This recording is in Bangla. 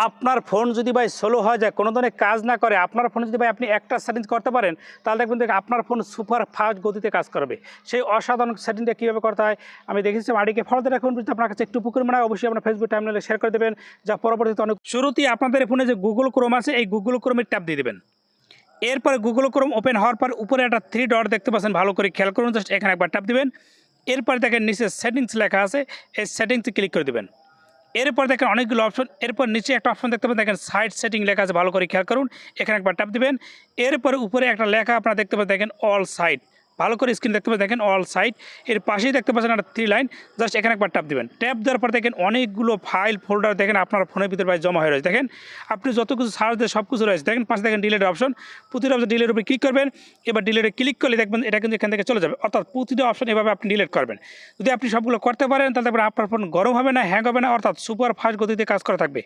আপনার ফোন যদি ভাই স্লো হয়ে যায়, কোনো ধরনের কাজ না করে, আপনার ফোনে যদি ভাই আপনি একটা সেটিংস করতে পারেন, তাহলে দেখবেন যে আপনার ফোন সুপার ফাস্ট গতিতে কাজ করবে। সেই অসাধারণ সেটিংটা কীভাবে করতে হয় আমি দেখেছি। আইডিকে ফলো দিয়ে রাখুন। যদি আপনার কাছে একটু উপকার মনে হয় অবশ্যই আপনার ফেসবুক টাইমলাইনে শেয়ার করে দেবেন, যা পরবর্তীতে অনেক। শুরুতেই আপনাদের ফোনে যে গুগল ক্রোম আছে, এই গুগল ক্রোমের ট্যাপ দিয়ে দেবেন। এরপরে গুগল ক্রোম ওপেন হওয়ার পর উপরে একটা 3 ডট দেখতে পাচ্ছেন, ভালো করে খেয়াল করুন, জাস্ট এখানে একবার ট্যাপ দিবেন। এরপরে দেখেন নিচে সেটিংস লেখা আছে, এই সেটিংসে ক্লিক করে দেবেন। এরপর দেখেন অনেকগুলো অপশন, এরপর নিচে একটা অপশন দেখতে পাবেন, দেখেন সাইড সেটিং লেখা আছে, ভালো করে খেয়াল করুন, এখানে একবার ট্যাপ দিবেন। এরপরে উপরে একটা লেখা আপনারা দেখতে পাবেন, দেখেন অল সাইড, ভালো করে স্ক্রিন দেখতে পাবেন, দেখেন অল সাইড। এর পাশেই দেখতে পাচ্ছেন একটা 3 লাইন, জাস্ট এখানে একবার ট্যাপ দিবেন। ট্যাপ দেওয়ার পর দেখেন অনেকগুলো ফাইল ফোল্ডার দেখেন আপনার ফোনের ভিতরে ভাই জমা হয়ে রয়েছে। দেখেন আপনি যত কিছু সার্চ দেন সব কিছু রয়েছে। দেখেন পাশে দেখেন ডিলেট অপশন, প্রতিটা অপশন ডিলের উপরে ক্লিক করবেন। এবার ডিলেটে ক্লিক করলে দেখবেন এটা কিন্তু এখান থেকে চলে যাবে, অর্থাৎ প্রতিটা অপশন এভাবে আপনি ডিলেট করবেন। যদি আপনি সবগুলো করতে পারেন তাহলে আপনার ফোন গরম হবে না, হ্যাং হবে না, অর্থাৎ সুপার ফাস্ট গতিতে কাজ করা থাকবে।